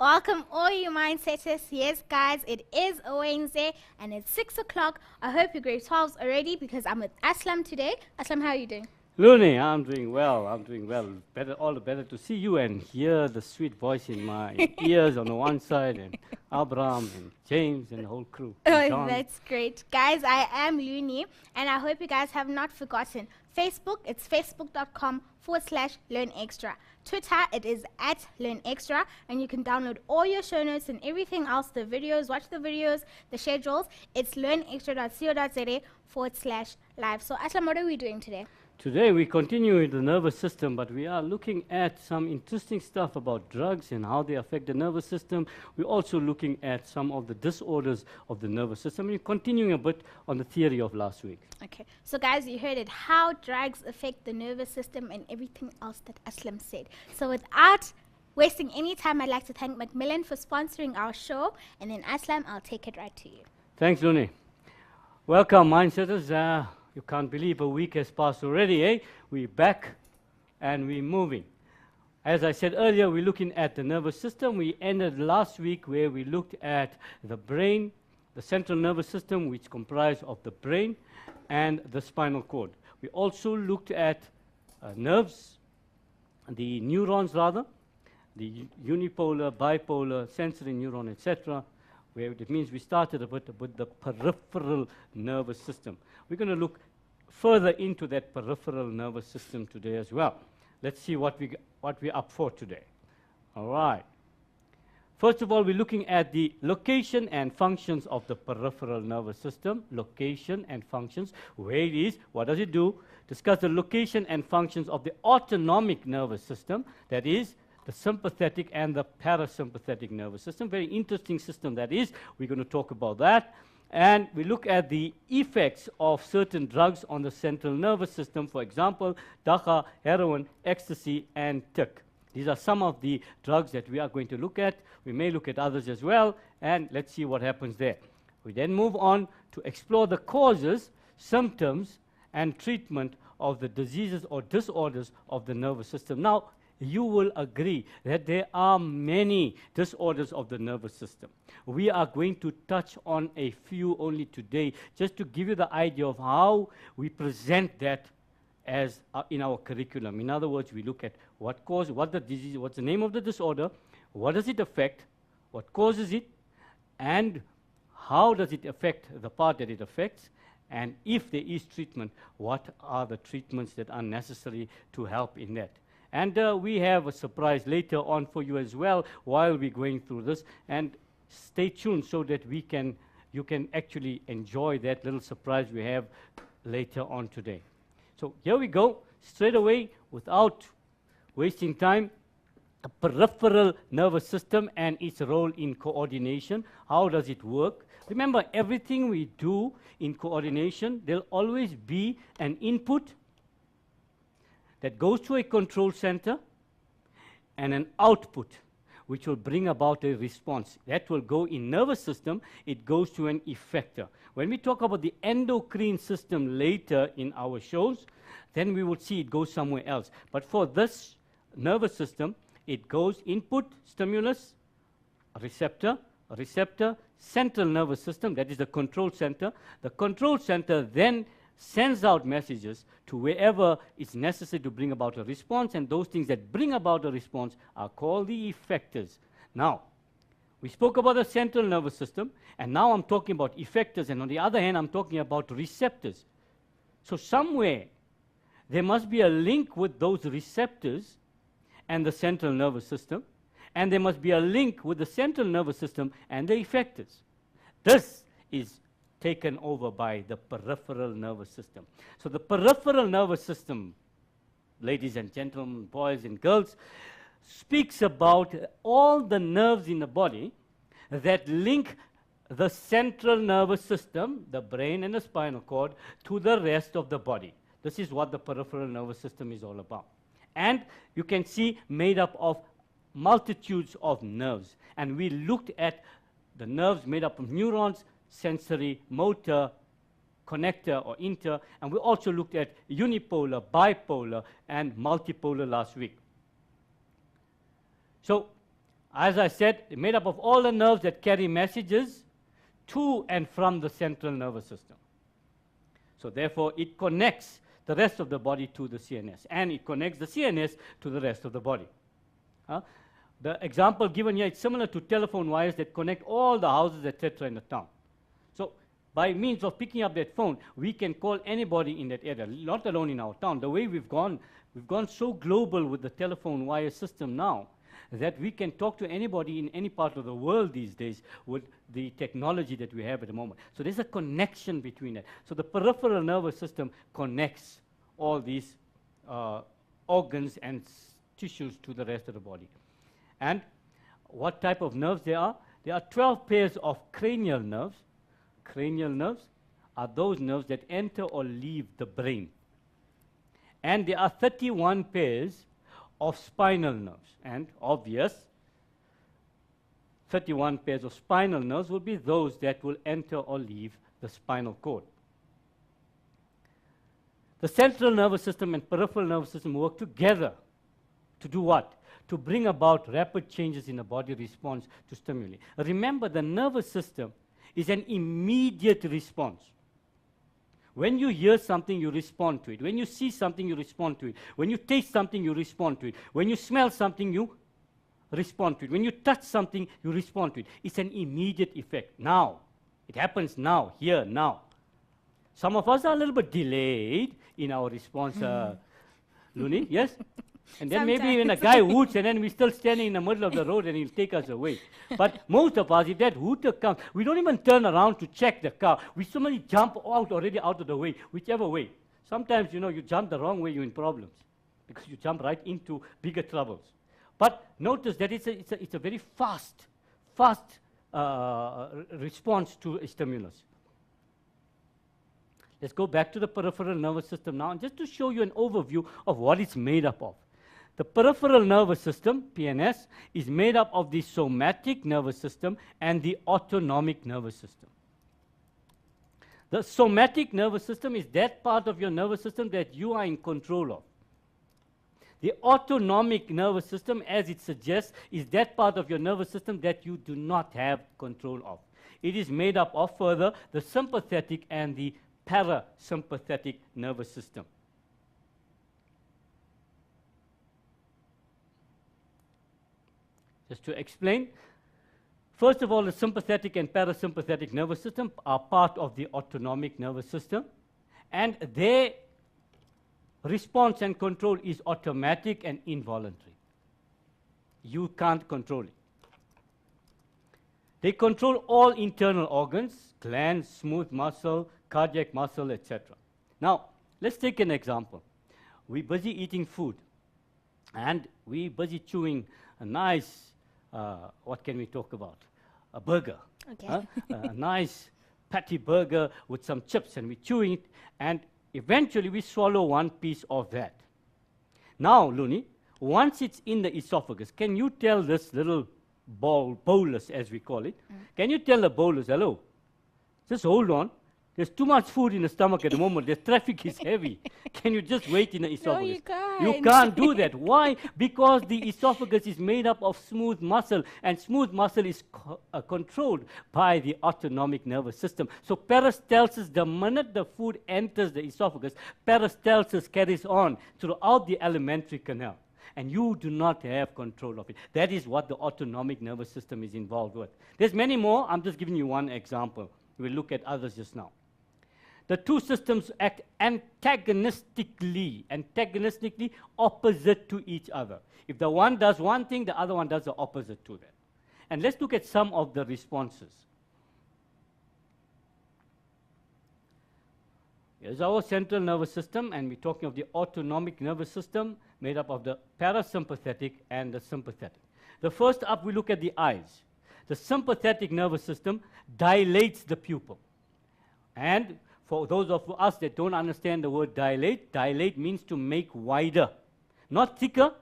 Welcome all you mindsetters. Yes, guys, it is a Wednesday and it's 6 o'clock. I hope you're grade 12s already because I'm with Aslam today. Aslam, how are you doing? Looney, I'm doing well. Better, all the better to see you and hear the sweet voice in my ears on the one side, and Abraham and James and the whole crew. Oh, John. that's great. Guys, I am Looney, and I hope you guys have not forgotten. Facebook, it's facebook.com/learnextra. Twitter, it is @learnextra, and you can download all your show notes and everything else, the videos, watch the videos, the schedules. It's learnextra.co.za/live. So, Aslam, what are we doing today? Today we continue with the nervous system, but we are looking at some interesting stuff about drugs and how they affect the nervous system. We're also looking at some of the disorders of the nervous system. We're continuing a bit on the theory of last week. Okay, so guys, you heard it, how drugs affect the nervous system and everything else that Aslam said. So without wasting any time, I'd like to thank Macmillan for sponsoring our show, and then Aslam, I'll take it right to you. Thanks, Looney. Welcome, mindsetters. You can't believe a week has passed already, eh? We're back and we're moving. As I said earlier, we're looking at the nervous system. We ended last week where we looked at the brain, the central nervous system, which comprised of the brain and the spinal cord. We also looked at nerves, the neurons rather, the unipolar, bipolar, sensory neuron, etc., where it means we started a bit with the peripheral nervous system. We're going to look further into that peripheral nervous system today as well. Let's see what we're up for today. All right. First of all, we're looking at the location and functions of the peripheral nervous system. Location and functions, where it is, what does it do? Discuss the location and functions of the autonomic nervous system, that is, the sympathetic and the parasympathetic nervous system. Very interesting system that is. We're going to talk about that. And we look at the effects of certain drugs on the central nervous system. For example, dagga, heroin, ecstasy, and tic. These are some of the drugs that we are going to look at. We may look at others as well. And let's see what happens there. We then move on to explore the causes, symptoms, and treatment of the diseases or disorders of the nervous system. Now, you will agree that there are many disorders of the nervous system. We are going to touch on a few only today, just to give you the idea of how we present that as in our curriculum. In other words, we look at what causes, what the disease, what's the name of the disorder, what does it affect, what causes it, and how does it affect the part that it affects, and if there is treatment, what are the treatments that are necessary to help in that. And we have a surprise later on for you as well while we're going through this. And stay tuned so that you can actually enjoy that little surprise we have later on today. So here we go, straight away, without wasting time. The peripheral nervous system and its role in coordination. How does it work? Remember, everything we do in coordination, there'll always be an input that goes to a control center and an output which will bring about a response. That will go in nervous system, it goes to an effector. When we talk about the endocrine system later in our shows, then we will see it goes somewhere else. But for this nervous system, it goes input, stimulus, receptor, central nervous system, that is the control center. The control center then sends out messages to wherever it's necessary to bring about a response, and those things that bring about a response are called the effectors. Now, we spoke about the central nervous system, and now I'm talking about effectors, and on the other hand, I'm talking about receptors. So somewhere, there must be a link with those receptors and the central nervous system, and there must be a link with the central nervous system and the effectors. This is taken over by the peripheral nervous system. So the peripheral nervous system, ladies and gentlemen, boys and girls, speaks about all the nerves in the body that link the central nervous system, the brain and the spinal cord, to the rest of the body. This is what the peripheral nervous system is all about. And you can see made up of multitudes of nerves. And we looked at the nerves made up of neurons, sensory, motor, connector or inter, and we also looked at unipolar, bipolar, and multipolar last week. So as I said, made up of all the nerves that carry messages to and from the central nervous system. So therefore, it connects the rest of the body to the CNS, and it connects the CNS to the rest of the body. The example given here is similar to telephone wires that connect all the houses, etc. in the town. So by means of picking up that phone, we can call anybody in that area, not alone in our town. The way we've gone so global with the telephone wire system now that we can talk to anybody in any part of the world these days with the technology that we have at the moment. So there's a connection between that. So the peripheral nervous system connects all these organs and tissues to the rest of the body. And what type of nerves there are? There are 12 pairs of cranial nerves. Cranial nerves are those nerves that enter or leave the brain. And there are 31 pairs of spinal nerves. And obvious, 31 pairs of spinal nerves will be those that will enter or leave the spinal cord. The central nervous system and peripheral nervous system work together to do what? To bring about rapid changes in the body response to stimuli. Remember, the nervous system is an immediate response. When you hear something, you respond to it. When you see something, you respond to it. When you taste something, you respond to it. When you smell something, you respond to it. When you touch something, you respond to it. It's an immediate effect. Now. It happens now, here, now. Some of us are a little bit delayed in our response, Luni, yes? And then Sometimes. maybe when a guy hoots and then we're still standing in the middle of the road and he'll take us away. But most of us, if that hooter comes, we don't even turn around to check the car. We simply jump out already out of the way, whichever way. Sometimes, you know, you jump the wrong way, you're in problems because you jump right into bigger troubles. But notice that it's a very fast response to a stimulus. Let's go back to the peripheral nervous system now, and just to show you an overview of what it's made up of. The peripheral nervous system, PNS, is made up of the somatic nervous system and the autonomic nervous system. The somatic nervous system is that part of your nervous system that you are in control of. The autonomic nervous system, as it suggests, is that part of your nervous system that you do not have control of. It is made up of, further, the sympathetic and the parasympathetic nervous system. Just to explain, first of all, the sympathetic and parasympathetic nervous system are part of the autonomic nervous system, and their response and control is automatic and involuntary. You can't control it. They control all internal organs, glands, smooth muscle, cardiac muscle, etc. Now, let's take an example. We're busy eating food, and we're busy chewing a nice, what can we talk about? A burger. Okay. A nice patty burger with some chips, and we're chewing it, and eventually we swallow one piece of that. Now, Luni, once it's in the esophagus, can you tell this little bolus, as we call it, can you tell the bolus, hello, just hold on. There's too much food in the stomach at the moment. The traffic is heavy. Can you just wait in the esophagus? No, you can't. You can't do that. Why? Because the esophagus is made up of smooth muscle, and smooth muscle is controlled by the autonomic nervous system. So peristalsis, the minute the food enters the esophagus, peristalsis carries on throughout the alimentary canal. And you do not have control of it. That is what the autonomic nervous system is involved with. There's many more. I'm just giving you one example. We'll look at others just now. The two systems act antagonistically opposite to each other. If the one does one thing, the other one does the opposite to that. And let's look at some of the responses. Here's our central nervous system, and we're talking of the autonomic nervous system made up of the parasympathetic and the sympathetic. The first up, we look at the eyes. The sympathetic nervous system dilates the pupil. And for those of us that don't understand the word dilate, dilate means to make wider. Not thicker,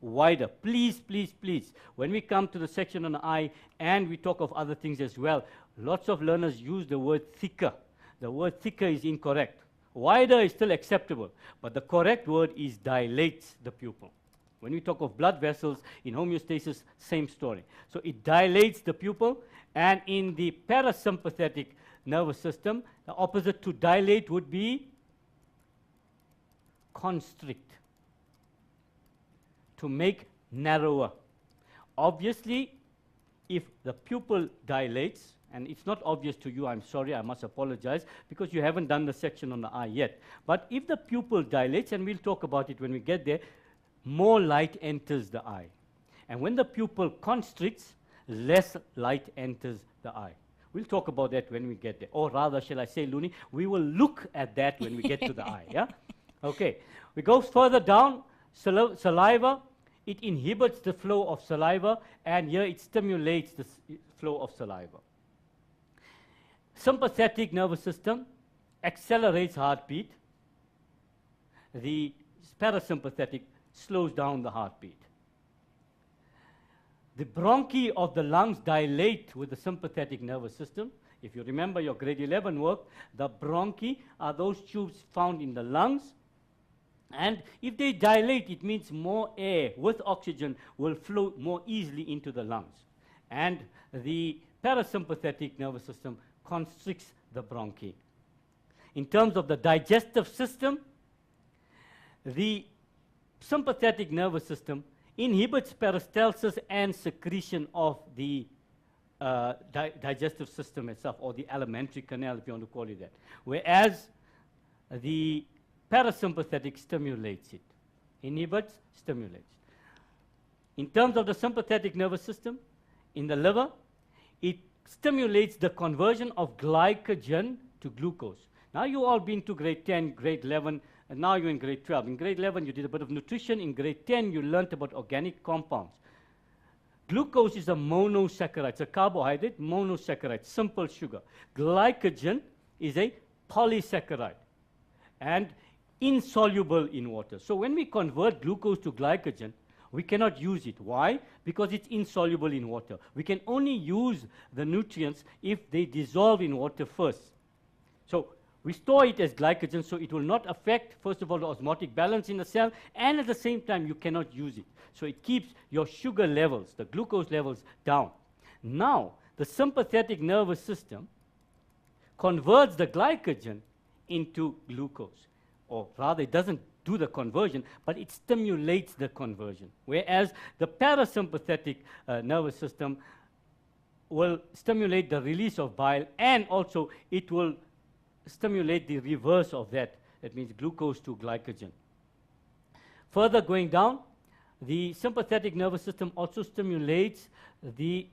wider. Please, please, please. When we come to the section on the eye, and we talk of other things as well, lots of learners use the word thicker. The word thicker is incorrect. Wider is still acceptable, but the correct word is dilates the pupil. When we talk of blood vessels in homeostasis, same story. So it dilates the pupil, and in the parasympathetic nervous system, the opposite to dilate would be constrict, to make narrower. Obviously, if the pupil dilates, and it's not obvious to you, I'm sorry, I must apologize, because you haven't done the section on the eye yet. But if the pupil dilates, and we'll talk about it when we get there, more light enters the eye. And when the pupil constricts, less light enters the eye. We'll talk about that when we get there. Or rather, shall I say, Looney, we will look at that when we get to the eye, yeah? Okay, we go further down, saliva. It inhibits the flow of saliva, and here it stimulates the flow of saliva. Sympathetic nervous system accelerates heartbeat. The parasympathetic slows down the heartbeat. The bronchi of the lungs dilate with the sympathetic nervous system. If you remember your grade 11 work, the bronchi are those tubes found in the lungs. And if they dilate, it means more air with oxygen will flow more easily into the lungs. And the parasympathetic nervous system constricts the bronchi. In terms of the digestive system, the sympathetic nervous system inhibits peristalsis and secretion of the digestive system itself, or the alimentary canal, if you want to call it that. Whereas the parasympathetic stimulates it. Inhibits, stimulates. In terms of the sympathetic nervous system, in the liver, it stimulates the conversion of glycogen to glucose. Now you all been to grade 10, grade 11, and now you're in grade 12. In grade 11, you did a bit of nutrition. In grade 10, you learned about organic compounds. Glucose is a monosaccharide. It's a carbohydrate, monosaccharide, simple sugar. Glycogen is a polysaccharide and insoluble in water. So when we convert glucose to glycogen, we cannot use it. Why? Because it's insoluble in water. We can only use the nutrients if they dissolve in water first. So we store it as glycogen, so it will not affect, first of all, the osmotic balance in the cell, and at the same time, you cannot use it. So it keeps your sugar levels, the glucose levels, down. Now, the sympathetic nervous system converts the glycogen into glucose. Or rather, it doesn't do the conversion, but it stimulates the conversion. Whereas the parasympathetic nervous system will stimulate the release of bile, and also it will stimulate the reverse of that. That means glucose to glycogen. Further going down, the sympathetic nervous system also stimulates the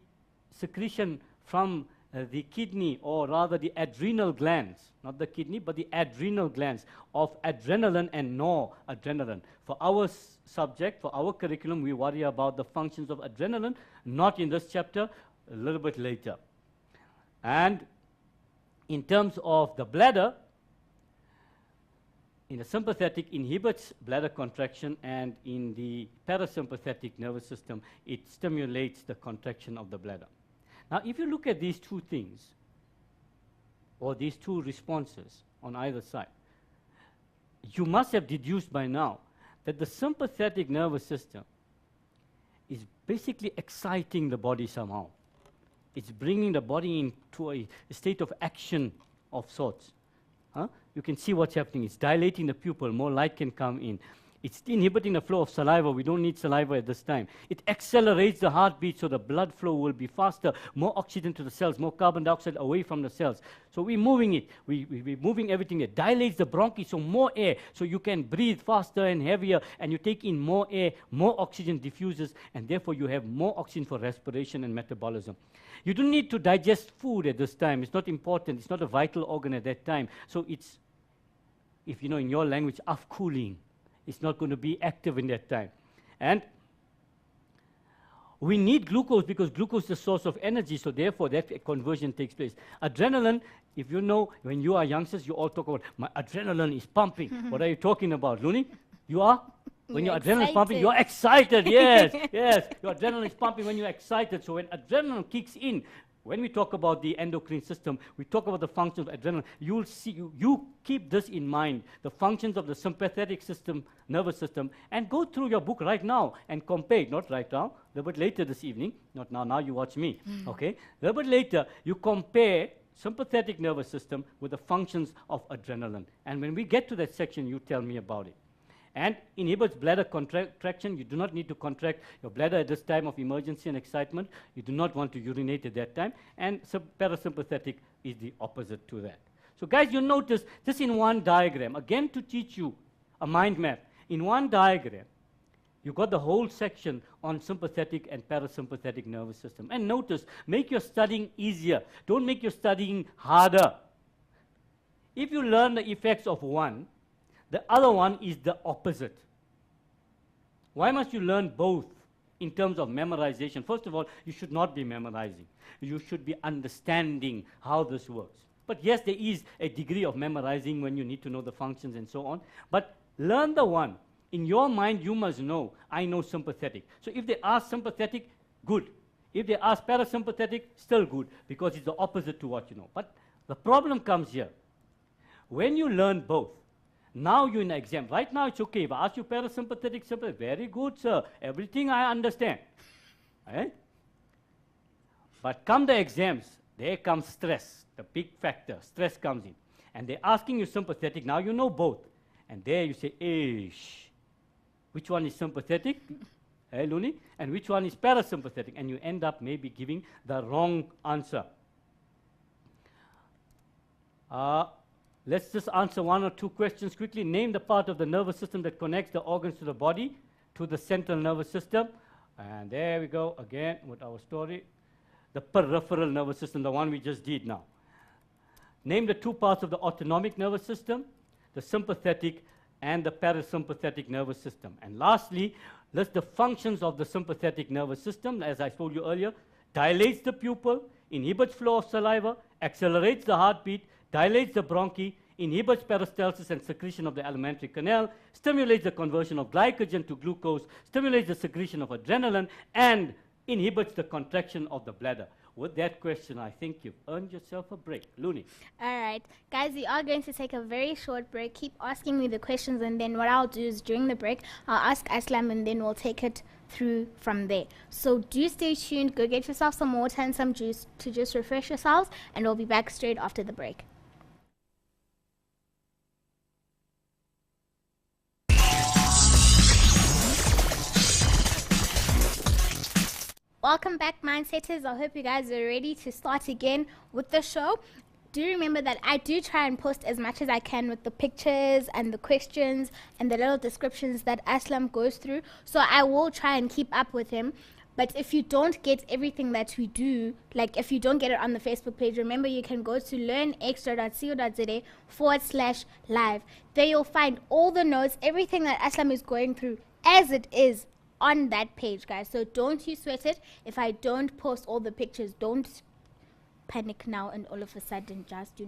secretion from the kidney, or rather the adrenal glands, not the kidney, but the adrenal glands, of adrenaline and noradrenaline. For our subject, for our curriculum, we worry about the functions of adrenaline, not in this chapter, a little bit later. And in terms of the bladder, in the sympathetic, inhibits bladder contraction, and in the parasympathetic nervous system, it stimulates the contraction of the bladder. Now, if you look at these two things, or these two responses on either side, you must have deduced by now that the sympathetic nervous system is basically exciting the body somehow. It's bringing the body into a state of action of sorts. You can see what's happening. It's dilating the pupil, more light can come in. It's inhibiting the flow of saliva. We don't need saliva at this time. It accelerates the heartbeat, so the blood flow will be faster, more oxygen to the cells, more carbon dioxide away from the cells. So we're moving it. We're moving everything. It dilates the bronchi, so more air, so you can breathe faster and heavier, and you take in more air, more oxygen diffuses, and therefore you have more oxygen for respiration and metabolism. You don't need to digest food at this time. It's not important. It's not a vital organ at that time. So it's, if you know in your language, afcooling. It's not going to be active in that time. And we need glucose because glucose is the source of energy, so therefore that conversion takes place. Adrenaline, if you know, when you are youngsters, you all talk about, my adrenaline is pumping. What are you talking about, Looney? You are? When your adrenaline is pumping, you're excited, yes, yes. Your adrenaline is pumping when you're excited. So when adrenaline kicks in, when we talk about the endocrine system, we talk about the functions of adrenaline. You'll see, you keep this in mind, the functions of the sympathetic system, nervous system, and go through your book right now and compare, not right now, a little bit later this evening, not now, now you watch me, okay? A little bit later, you compare sympathetic nervous system with the functions of adrenaline. And when we get to that section, you tell me about it. And inhibits bladder contraction. You do not need to contract your bladder at this time of emergency and excitement. You do not want to urinate at that time. And parasympathetic is the opposite to that. So guys, you notice this in one diagram. Again, to teach you a mind map. In one diagram, you got the whole section on sympathetic and parasympathetic nervous system. And notice, make your studying easier. Don't make your studying harder. If you learn the effects of one, the other one is the opposite. Why must you learn both in terms of memorization? First of all, you should not be memorizing. You should be understanding how this works. But yes, there is a degree of memorizing when you need to know the functions and so on. But learn the one. In your mind, you must know, I know sympathetic. So if they ask sympathetic, good. If they ask parasympathetic, still good, because it's the opposite to what you know. But the problem comes here. When you learn both, now you're in the exam. Right now it's okay. If I ask you parasympathetic, sympathetic, very good, sir. Everything I understand. Eh? But come the exams, there comes stress, the big factor. Stress comes in. And they're asking you sympathetic. Now you know both. And there you say, ish. Which one is sympathetic? Looney? And which one is parasympathetic? And you end up maybe giving the wrong answer. Let's just answer one or two questions quickly. Name the part of the nervous system that connects the organs to the body, to the central nervous system. And there we go again with our story. The peripheral nervous system, the one we just did now. Name the two parts of the autonomic nervous system, the sympathetic and the parasympathetic nervous system. And lastly, list the functions of the sympathetic nervous system. As I told you earlier, dilates the pupil, inhibits flow of saliva, accelerates the heartbeat, dilates the bronchi, inhibits peristalsis and secretion of the alimentary canal, stimulates the conversion of glycogen to glucose, stimulates the secretion of adrenaline, and inhibits the contraction of the bladder. With that question, I think you've earned yourself a break. Looney. All right. Guys, we are going to take a very short break. Keep asking me the questions, and then what I'll do is during the break, I'll ask Aslam, and then we'll take it through from there. So do stay tuned. Go get yourself some water and some juice to just refresh yourselves, and we'll be back straight after the break. Welcome back, Mindsetters. I hope you guys are ready to start again with the show. Do remember that I do try and post as much as I can with the pictures and the questions and the little descriptions that Aslam goes through. So I will try and keep up with him. But if you don't get everything that we do, like if you don't get it on the Facebook page, remember you can go to learnextra.co.za/live. There you'll find all the notes, everything that Aslam is going through as it is on that page, guys. So don't you sweat it if I don't post all the pictures. Don't panic now and all of a sudden just,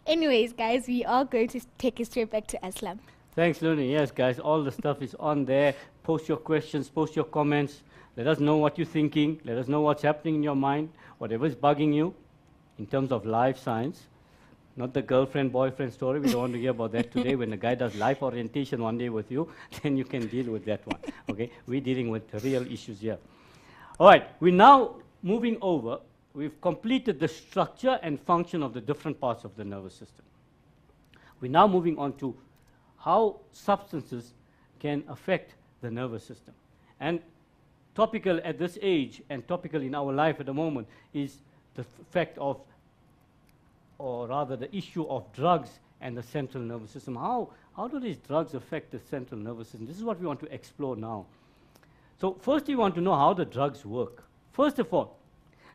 Anyways, guys, we are going to take it straight back to Aslam. Thanks, Looney. Yes, guys, all the stuff is on there. Post your questions, post your comments. Let us know what you're thinking. Let us know what's happening in your mind, whatever is bugging you in terms of life science. Not the girlfriend-boyfriend story. We don't want to hear about that today. When the guy does life orientation one day with you, then you can deal with that one. Okay? We're dealing with real issues here. All right. We're now moving over. We've completed the structure and function of the different parts of the nervous system. We're now moving on to how substances can affect the nervous system. And topical at this age and topical in our life at the moment is the fact of, or rather the issue of drugs and the central nervous system. How do these drugs affect the central nervous system? This is what we want to explore now. So first we want to know how the drugs work. First of all,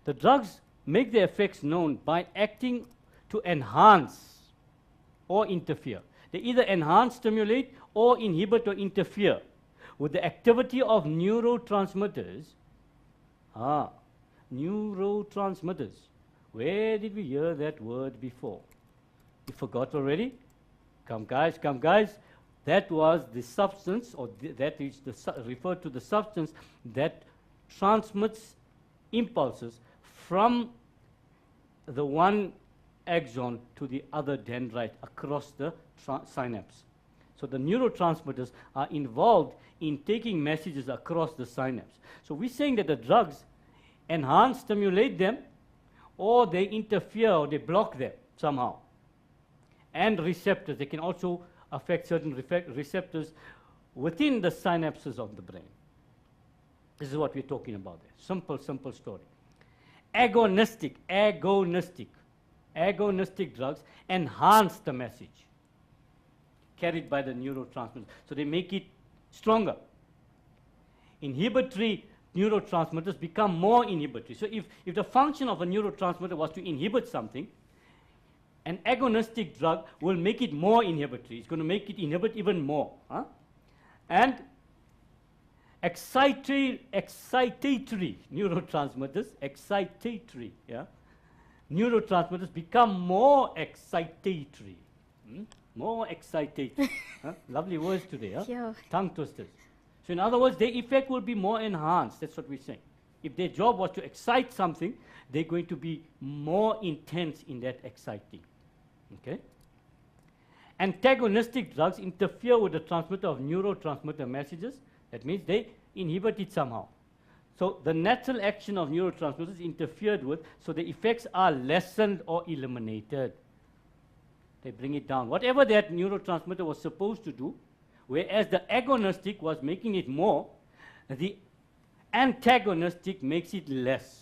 the drugs make their effects known by acting to enhance or interfere. They either enhance, stimulate, or inhibit or interfere with the activity of neurotransmitters. Neurotransmitters. Where did we hear that word before? You forgot already? Come guys, come guys. That was the substance, or that is referred to the substance that transmits impulses from the one axon to the other dendrite across the synapse. So the neurotransmitters are involved in taking messages across the synapse. So we're saying that the drugs enhance, stimulate them, or they interfere or they block them somehow. And receptors, they can also affect certain receptors within the synapses of the brain. This is what we're talking about there. Simple, simple story. Agonistic drugs enhance the message carried by the neurotransmitters. So they make it stronger. Inhibitory neurotransmitters become more inhibitory. So if the function of a neurotransmitter was to inhibit something, an agonistic drug will make it more inhibitory. It's going to make it inhibit even more. And excitatory neurotransmitters become more excitatory. More excitatory. Lovely words today. Yeah. Tongue twisters. So in other words, their effect will be more enhanced. That's what we're saying. If their job was to excite something, they're going to be more intense in that exciting. Okay? Antagonistic drugs interfere with the transmitter of neurotransmitter messages. That means they inhibit it somehow. So the natural action of neurotransmitters interfered with, so the effects are lessened or eliminated. They bring it down. Whatever that neurotransmitter was supposed to do, whereas the agonistic was making it more, the antagonistic makes it less.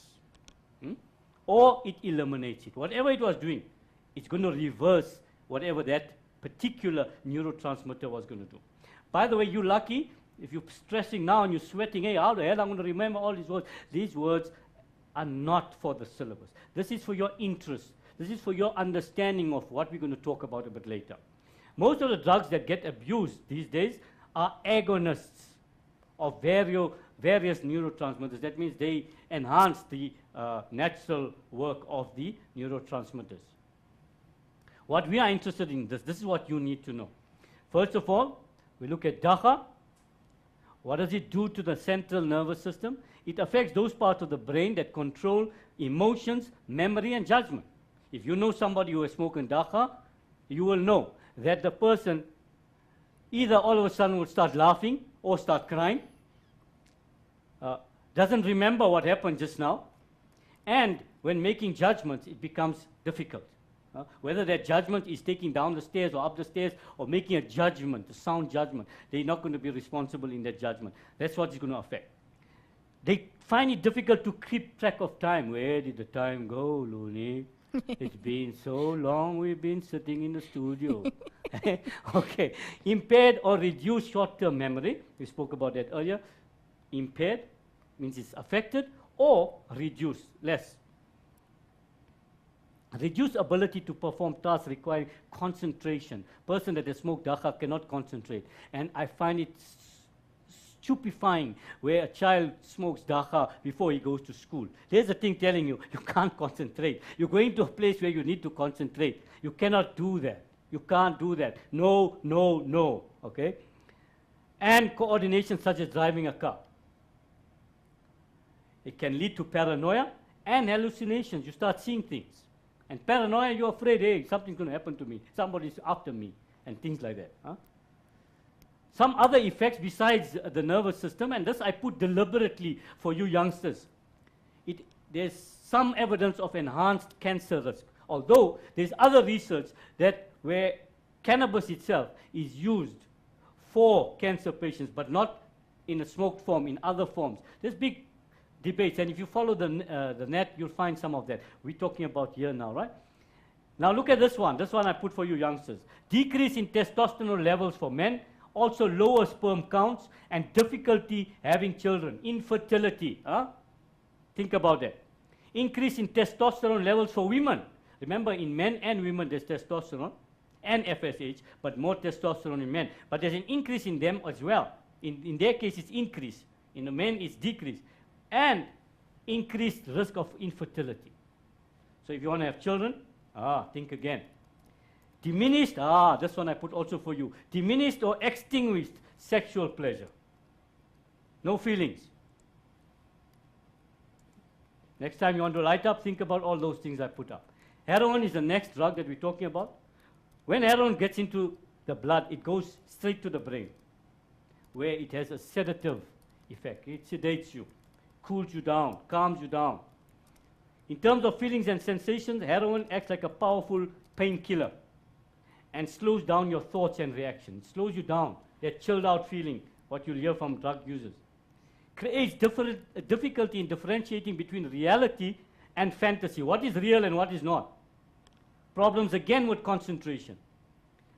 Or it eliminates it. Whatever it was doing, it's going to reverse whatever that particular neurotransmitter was going to do. By the way, you're lucky if you're stressing now and you're sweating, hey, how the hell I'm going to remember all these words? These words are not for the syllabus. This is for your interest. This is for your understanding of what we're going to talk about a bit later. Most of the drugs that get abused these days are agonists of various neurotransmitters. That means they enhance the natural work of the neurotransmitters. What we are interested in, this is what you need to know. First of all, we look at DAHA. What does it do to the central nervous system? It affects those parts of the brain that control emotions, memory, and judgment. If you know somebody who has smoken DAHA, you will know that the person either all of a sudden would start laughing or start crying, doesn't remember what happened just now, and when making judgments, it becomes difficult. Whether that judgment is taking down the stairs or up the stairs or making a judgment, a sound judgment, they're not going to be responsible in that judgment. That's what it's going to affect. They find it difficult to keep track of time. Where did the time go, Looney? It's been so long we've been sitting in the studio. Okay. Impaired or reduced short-term memory. We spoke about that earlier. Impaired means it's affected, or reduced, less. Reduced ability to perform tasks requiring concentration. Person that has smoked DAHA cannot concentrate. And I find it stupefying where a child smokes DAHA before he goes to school. There's a thing telling you, you can't concentrate. You're going to a place where you need to concentrate. You cannot do that. You can't do that. No, no, no. Okay? And coordination such as driving a car. It can lead to paranoia and hallucinations. You start seeing things. And paranoia, you're afraid, hey, something's going to happen to me. Somebody's after me, and things like that. Some other effects besides the nervous system, and this I put deliberately for you youngsters. There's some evidence of enhanced cancer risk. Although there's other research that where cannabis itself is used for cancer patients, but not in a smoked form, in other forms. There's big debates, and if you follow the net, you'll find some of that. We're talking about here now, right? Now look at this one. This one I put for you youngsters. Decrease in testosterone levels for men, also lower sperm counts, and difficulty having children, infertility. Think about that. Increase in testosterone levels for women. Remember, in men and women, there's testosterone and FSH, but more testosterone in men. But there's an increase in them as well. In their case, it's increase. In the men, it's decrease. And increased risk of infertility. So if you want to have children, think again. Diminished, this one I put also for you. Diminished or extinguished sexual pleasure. No feelings. Next time you want to light up, think about all those things I put up. Heroin is the next drug that we're talking about. When heroin gets into the blood, it goes straight to the brain, where it has a sedative effect. It sedates you, cools you down, calms you down. In terms of feelings and sensations, heroin acts like a powerful painkiller and slows down your thoughts and reactions. It slows you down, that chilled out feeling, what you'll hear from drug users. Creates difficulty in differentiating between reality and fantasy. What is real and what is not? Problems again with concentration.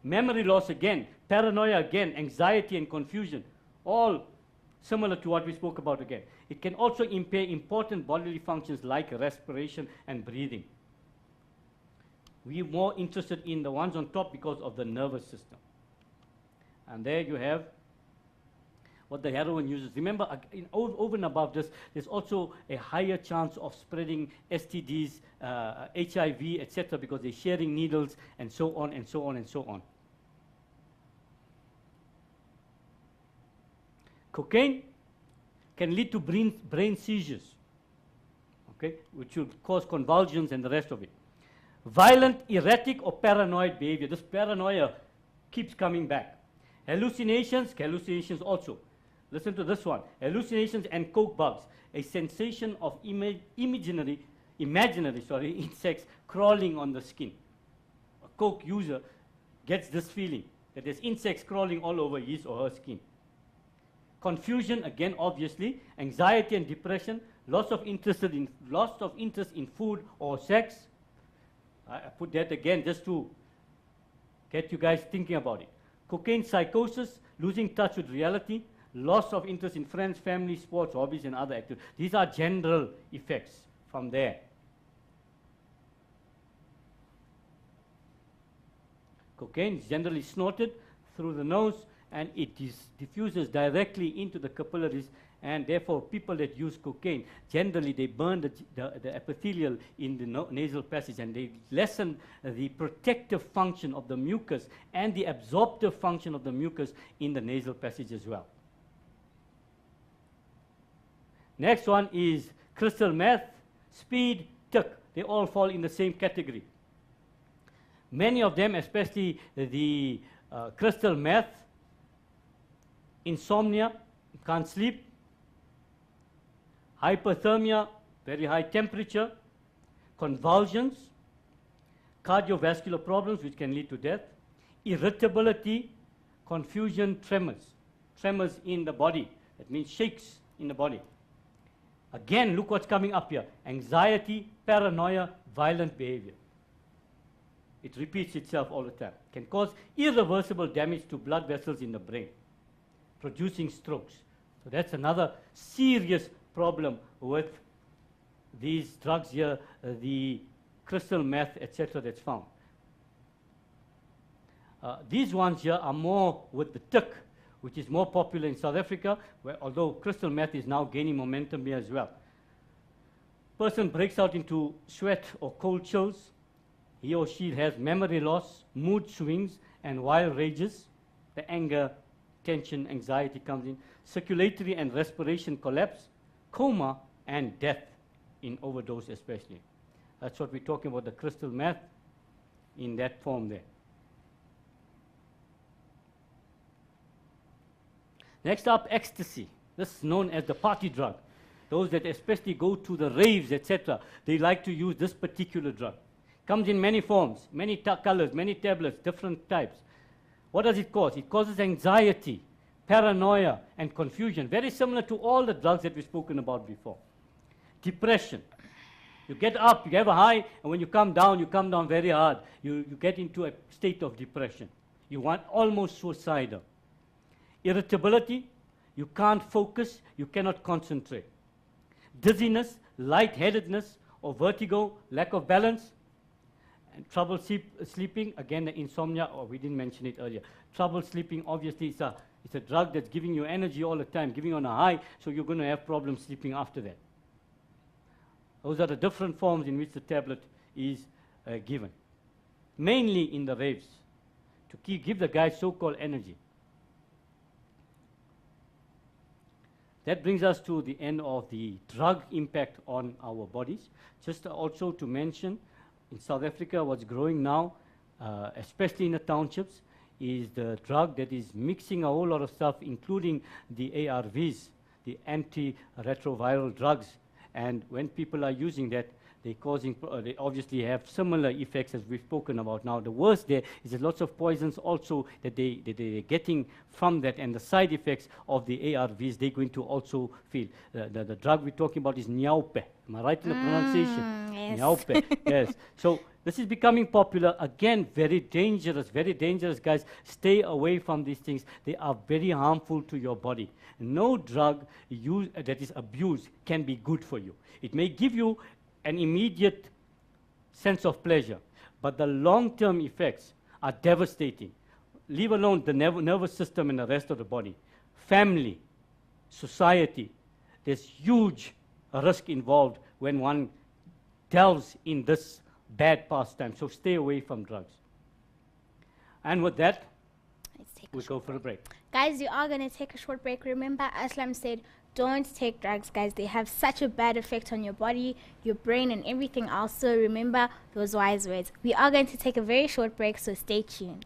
Memory loss again, paranoia again, anxiety and confusion, all similar to what we spoke about again. It can also impair important bodily functions like respiration and breathing. We're more interested in the ones on top because of the nervous system. And there you have what the heroin uses. Remember, over and above this, there's also a higher chance of spreading STDs, HIV, etc., because they're sharing needles and so on and so on and so on. Cocaine can lead to brain seizures, okay, which will cause convulsions and the rest of it. Violent, erratic, or paranoid behavior. This paranoia keeps coming back. Hallucinations also. Listen to this one. Hallucinations and coke bugs. A sensation of imaginary insects crawling on the skin. A coke user gets this feeling that there's insects crawling all over his or her skin. Confusion, again, obviously. Anxiety and depression. Loss of interest in food or sex. I put that again just to get you guys thinking about it. Cocaine psychosis, losing touch with reality, loss of interest in friends, family, sports, hobbies, and other activities. These are general effects from there. Cocaine is generally snorted through the nose, and it diffuses directly into the capillaries, and therefore people that use cocaine, generally they burn the epithelial in the nasal passage, and they lessen the protective function of the mucus and the absorptive function of the mucus in the nasal passage as well. Next one is crystal meth, speed, tuk. They all fall in the same category. Many of them, especially the crystal meth, insomnia, can't sleep, hypothermia, very high temperature, convulsions, cardiovascular problems which can lead to death, irritability, confusion, tremors in the body. That means shakes in the body. Again, look what's coming up here. Anxiety, paranoia, violent behavior. It repeats itself all the time. Can cause irreversible damage to blood vessels in the brain, producing strokes. So that's another serious problem with these drugs here, the crystal meth, etc. that's found. These ones here are more with the tuk, which is more popular in South Africa, where although crystal meth is now gaining momentum here as well. Person breaks out into sweat or cold chills. He or she has memory loss, mood swings, and wild rages. The anger, tension, anxiety comes in. Circulatory and respiration collapse, coma, and death in overdose especially. That's what we're talking about, the crystal meth in that form there. Next up, ecstasy. This is known as the party drug. Those that especially go to the raves, etc., they like to use this particular drug. Comes in many forms, many colors, many tablets, different types. What does it cause? It causes anxiety, paranoia, and confusion. Very similar to all the drugs that we've spoken about before. Depression. You get up, you have a high, and when you come down very hard. You get into a state of depression. You want almost suicidal. Irritability, you can't focus, you cannot concentrate. Dizziness, lightheadedness, or vertigo, lack of balance, and trouble sleeping. Again, the insomnia, we didn't mention it earlier. Trouble sleeping, obviously, it's a drug that's giving you energy all the time, giving you on a high, so you're going to have problems sleeping after that. Those are the different forms in which the tablet is given. Mainly in the raves, to give the guy so-called energy. That brings us to the end of the drug impact on our bodies. Just also to mention, in South Africa, what's growing now, especially in the townships, is the drug that is mixing a whole lot of stuff, including the ARVs, the antiretroviral drugs. And when people are using that, they're causing, they obviously have similar effects as we've spoken about now. The worst there is there's lots of poisons also that they're getting from that, and the side effects of the ARVs, they're going to also feel. The drug we're talking about is Nyaupe. Am I right in the pronunciation? Yes. Nyaupe, yes. So this is becoming popular. Again, very dangerous, guys. Stay away from these things. They are very harmful to your body. No drug that is abused can be good for you. It may give you an immediate sense of pleasure, but the long-term effects are devastating. Leave alone the nervous system and the rest of the body. Family, society, there's huge risk involved when one delves in this bad pastime. So stay away from drugs. And with that, we'll go for a break. Guys, you are going to take a short break. Remember, Aslam said, don't take drugs, guys. They have such a bad effect on your body, your brain, and everything else. So remember those wise words. We are going to take a very short break, so stay tuned.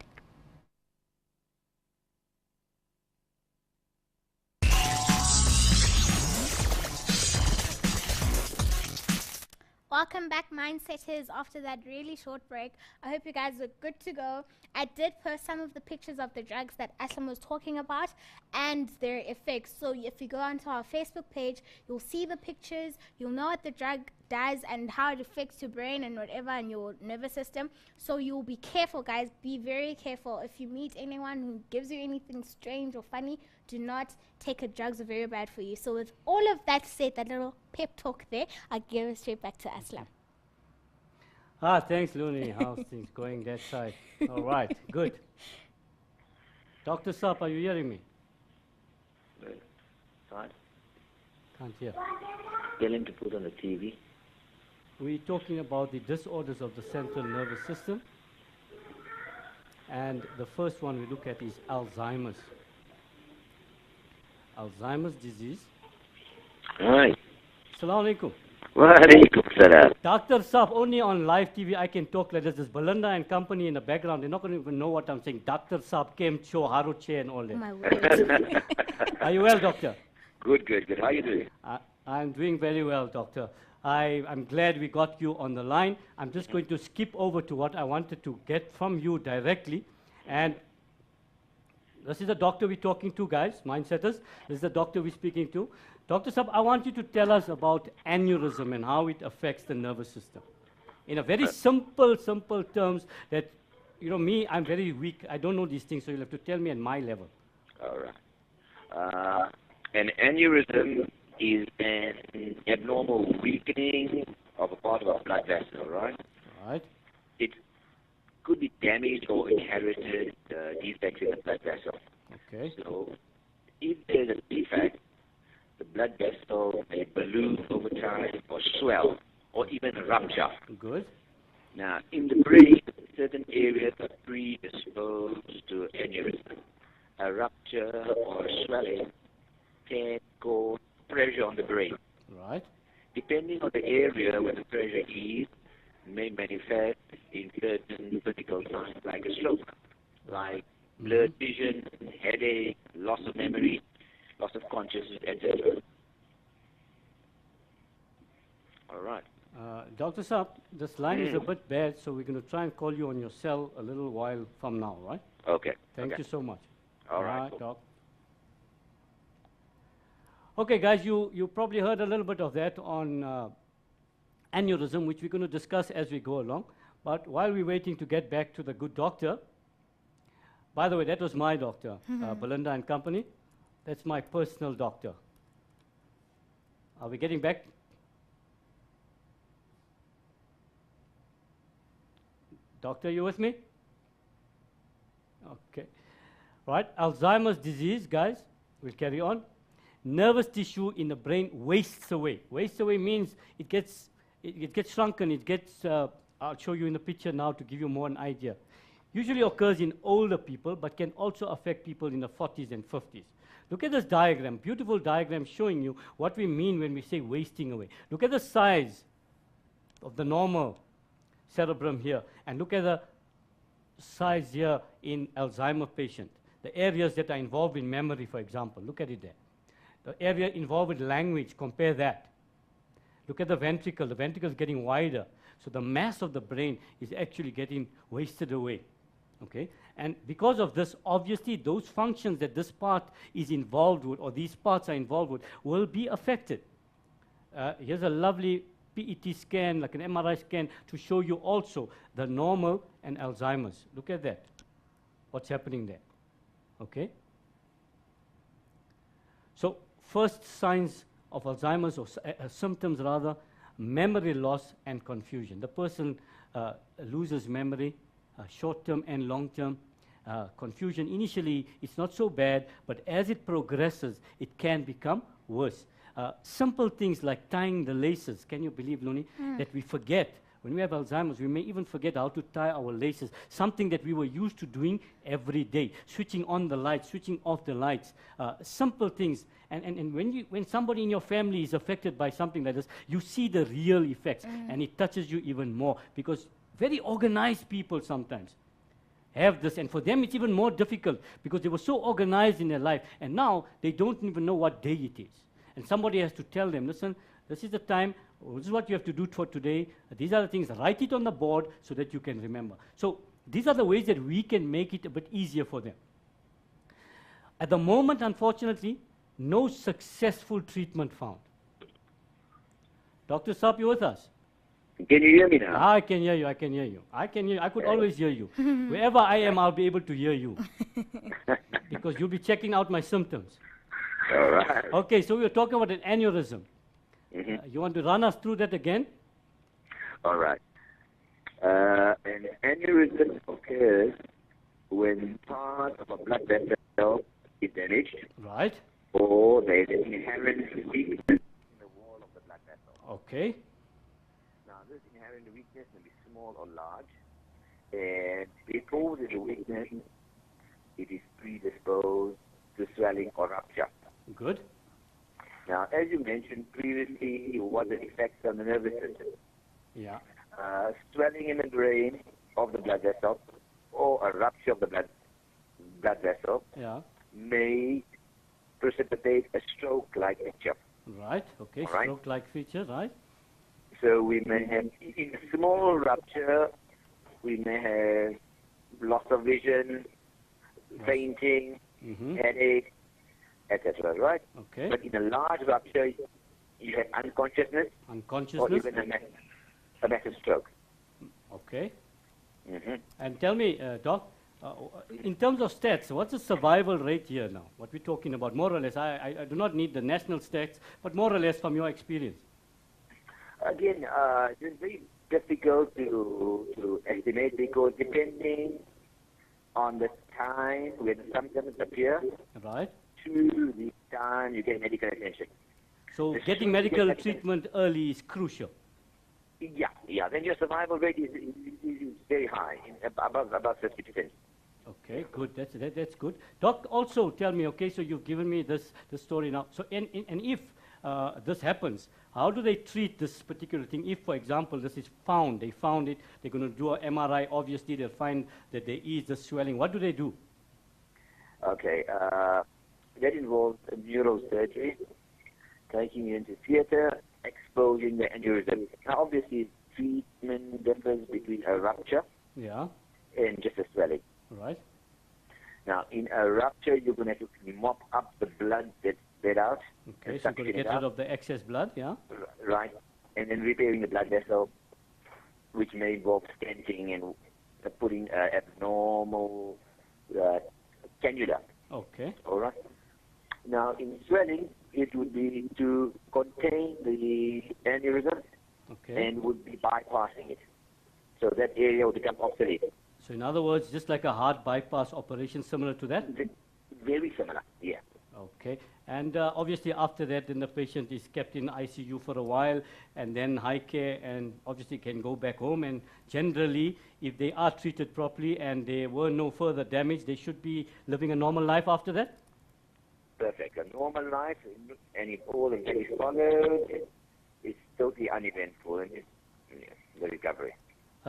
Welcome back, Mindsetters, after that really short break. I hope you guys are good to go. I did post some of the pictures of the drugs that Aslam was talking about and their effects. So if you go onto our Facebook page, you'll see the pictures, you'll know what the drug does and how it affects your brain and whatever and your nervous system. So you'll be careful, guys. Be very careful. If you meet anyone who gives you anything strange or funny, do not take a drugs are very bad for you. So with all of that said, that little pep talk there, I'll give it straight back to Aslam. Thanks, Looney. How's things going that side? All right, good. Dr. Sap, are you hearing me? Fine. Can't hear. Tell him to put on the TV. We're talking about the disorders of the central nervous system. And the first one we look at is Alzheimer's. Alzheimer's disease. Right. Assalamu alaikum. Wa alaikum salam. Dr. Saf, only on live TV I can talk like this. There's Belinda and company in the background. They're not going to even know what I'm saying. Dr. Saf, Kem Cho, Haruche and all that. Oh my word. Are you well, doctor? Good. How are you doing? I'm doing very well, doctor. I'm glad we got you on the line. I'm just going to skip over to what I wanted to get from you directly. And this is the doctor we're talking to, guys, Mindsetters. This is the doctor we're speaking to. Dr. Sab, I want you to tell us about aneurysm and how it affects the nervous system. In a very simple terms that, you know, me, I'm very weak. I don't know these things, so you'll have to tell me at my level. All right. An aneurysm is an abnormal weakening of a part of a blood vessel, right? Right. It could be damaged or inherited defects in the blood vessel. Okay. So if there's a defect, the blood vessel may balloon over time or swell or even rupture. Good. Now, in the brain, certain areas are predisposed to aneurysm. A rupture or swelling can cause pressure on the brain. Right. Depending on the area where the pressure is, may manifest in certain physical signs like a stroke, like blurred vision, headache, loss of memory, loss of consciousness, etc. All right. Dr. Saab, this line is a bit bad, so we're going to try and call you on your cell a little while from now, right? Okay. Thank you so much. All right. Doc. Okay, guys, you probably heard a little bit of that on aneurysm, which we're going to discuss as we go along. But while we're waiting to get back to the good doctor, by the way, that was my doctor, Belinda and Company. That's my personal doctor. Are we getting back? Doctor, you with me? Okay. Right, Alzheimer's disease, guys, we'll carry on. Nervous tissue in the brain wastes away. Wastes away means it gets shrunken, it gets, I'll show you in the picture now to give you more an idea. Usually occurs in older people, but can also affect people in the 40s and 50s. Look at this diagram, beautiful diagram showing you what we mean when we say wasting away. Look at the size of the normal cerebrum here. And look at the size here in Alzheimer patient. The areas that are involved in memory, for example, look at it there. The area involved with language, compare that. Look at the ventricle is getting wider. So the mass of the brain is actually getting wasted away. Okay? And because of this, obviously those functions that this part is involved with, or these parts are involved with, will be affected. Here's a lovely PET scan, like an MRI scan, to show you also the normal and Alzheimer's. Look at that. What's happening there? Okay? So first signs of Alzheimer's, or symptoms rather, memory loss and confusion. The person loses memory, short-term and long-term. Confusion, initially, it's not so bad, but as it progresses, it can become worse. Simple things like tying the laces, can you believe, Luni, that we forget. When we have Alzheimer's, we may even forget how to tie our laces, something that we were used to doing every day, switching on the lights, switching off the lights, simple things. And when somebody in your family is affected by something like this, you see the real effects, and it touches you even more, because very organized people sometimes have this, and for them it's even more difficult, because they were so organized in their life, and now they don't even know what day it is. And somebody has to tell them, listen, this is the time, this is what you have to do for today, these are the things, write it on the board so that you can remember. So these are the ways that we can make it a bit easier for them. At the moment, unfortunately, no successful treatment found. Dr. Saab, you with us? Can you hear me now? I can hear you, I can hear you. I can hear you. I could always hear you. Wherever I am, I'll be able to hear you. Because you'll be checking out my symptoms. All right. Okay, so we were talking about an aneurysm. You want to run us through that again? All right. An aneurysm occurs when part of a blood vessel is damaged. Right. Or there is an inherent weakness in the wall of the blood vessel. Okay. Now, this inherent weakness may be small or large, and because of the weakness, it is predisposed to swelling or rupture. Good. Now, as you mentioned previously, what the effects on the nervous system. Yeah. Swelling in the brain of the blood vessel, or a rupture of the blood vessel, may precipitate a stroke-like picture. Right. Okay. All right. Stroke-like feature. Right. So we may have, in a small rupture, we may have loss of vision, fainting, headache, etc. Right? Okay. But in a large rupture, you have unconsciousness, or even a massive stroke. Okay. And tell me, Doc, in terms of stats, what's the survival rate here now? What we're talking about, more or less? I do not need the national stats, but more or less from your experience. Again, it's very difficult to estimate, because depending on the time when the symptoms appear, right, to the time you get medical attention. So getting medical treatment early is crucial. Yeah. Then your survival rate is very high, above 50%. Okay, good. That's good. Doc, also tell me. Okay, so you've given me this story now. So and if this happens, how do they treat this particular thing? If, for example, this is found, they found it, they're going to do an MRI. Obviously, they'll find that there is the swelling. What do they do? Okay, that involves neurosurgery, taking you into theater, exposing the aneurysm. Now, obviously, treatment differs between a rupture and just a swelling. Right. Now, in a rupture, you're going to have to mop up the blood that's bled out. Okay, so you're going to get rid of the excess blood, Right, and then repairing the blood vessel, which may involve stenting and putting abnormal cannula. Okay. All right. Now, in swelling, it would be to contain the aneurysm, and would be bypassing it. So that area would become obsolete. So in other words, just like a heart bypass operation, similar to that? Very similar, yeah. Okay. And obviously after that, then the patient is kept in ICU for a while, and then high care, and obviously can go back home. And generally, if they are treated properly and there were no further damage, they should be living a normal life after that? Perfect. A normal life, and if all of that is followed, it's totally uneventful, and it's the recovery.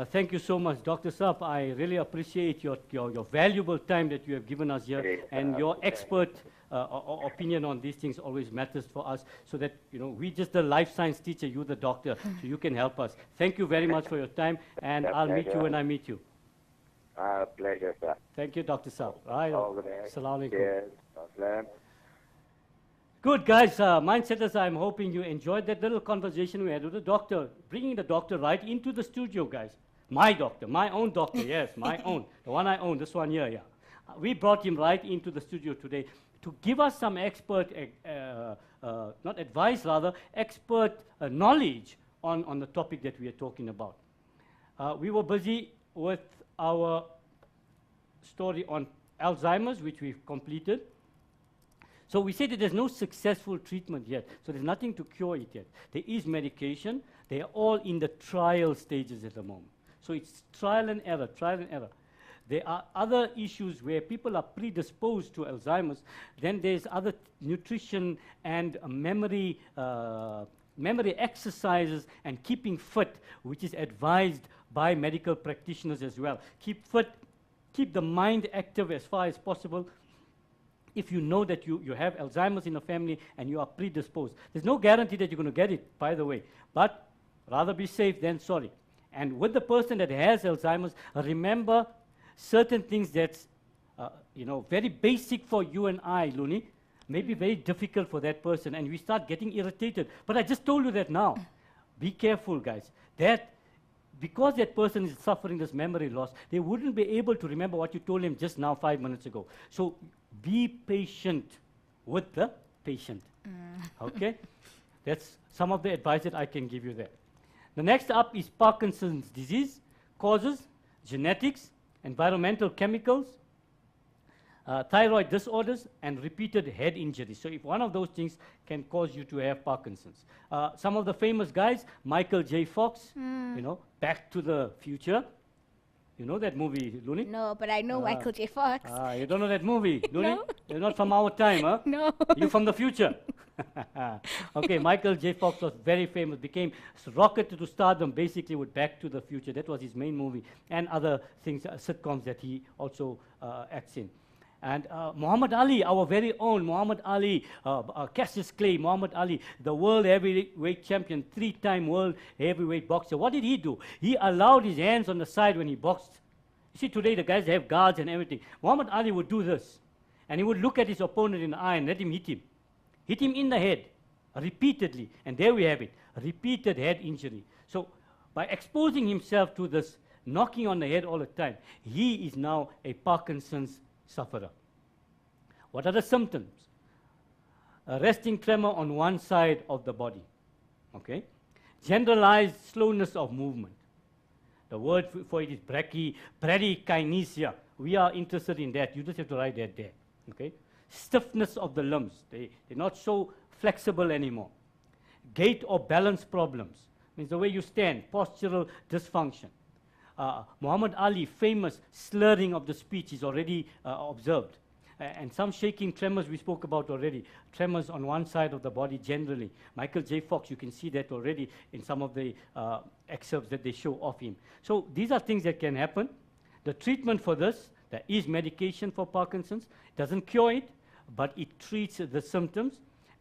Thank you so much, Dr. Saab. I really appreciate your valuable time that you have given us here, Great, and your expert opinion on these things always matters for us, so that, you know, we just the life science teacher, you the doctor, so you can help us. Thank you very much for your time, and I'll meet you when I meet you. Pleasure, sir. Thank you, Dr. Saab. Right. All the best. Assalamu alaikum. Cheers. Assalam. Good, guys. Mindsetters, I'm hoping you enjoyed that little conversation we had with the doctor, bringing the doctor right into the studio, guys. My doctor, my own doctor, yes, my own, the one I own, this one here, yeah. We brought him right into the studio today to give us some expert, not advice, rather, expert knowledge on the topic that we are talking about. We were busy with our story on Alzheimer's, which we've completed. So we said that there's no successful treatment yet, so there's nothing to cure it yet. There is medication. They are all in the trial stages at the moment. So it's trial and error, trial and error. There are other issues where people are predisposed to Alzheimer's. Then there's other nutrition and memory exercises and keeping fit, which is advised by medical practitioners as well. Keep fit, keep the mind active as far as possible. If you know that you have Alzheimer's in the family and you are predisposed. There's no guarantee that you're going to get it, by the way, but rather be safe than sorry. And with the person that has Alzheimer's, remember certain things that's you know, very basic for you and I, Looney, may be very difficult for that person, and we start getting irritated. But I just told you that now. Be careful, guys. That because that person is suffering this memory loss, they wouldn't be able to remember what you told him just now 5 minutes ago. So be patient with the patient. Okay? That's some of the advice that I can give you there. The next up is Parkinson's disease, causes, genetics, environmental chemicals, thyroid disorders, and repeated head injuries. So if one of those things can cause you to have Parkinson's. Some of the famous guys, Michael J. Fox, you know, Back to the Future. You know that movie, Looney? No, but I know Michael J. Fox. You don't know that movie, Looney? No. You're not from our time, huh? No. You're from the future. Okay, Michael J. Fox was very famous, became rocketed to stardom basically with Back to the Future. That was his main movie, and other things, sitcoms that he also acts in. And Muhammad Ali, our very own Muhammad Ali, Cassius Clay, Muhammad Ali, the world heavyweight champion, 3-time world heavyweight boxer. What did he do? He allowed his hands on the side when he boxed. You see, today the guys have guards and everything. Muhammad Ali would do this, and he would look at his opponent in the eye and let him hit him. Hit him in the head, repeatedly. And there we have it, repeated head injury. So by exposing himself to this knocking on the head all the time, he is now a Parkinson's sufferer. What are the symptoms? A resting tremor on one side of the body. Okay? Generalized slowness of movement. The word for it is bradykinesia. We are interested in that. You just have to write that there. Okay? Stiffness of the limbs. They're not so flexible anymore. Gait or balance problems. Means the way you stand. Postural dysfunction. Muhammad Ali, famous slurring of the speech is already observed. And some shaking tremors we spoke about already. Tremors on one side of the body generally. Michael J. Fox, you can see that already in some of the excerpts that they show of him. So these are things that can happen. The treatment for this, there is medication for Parkinson's. It doesn't cure it, but it treats the symptoms.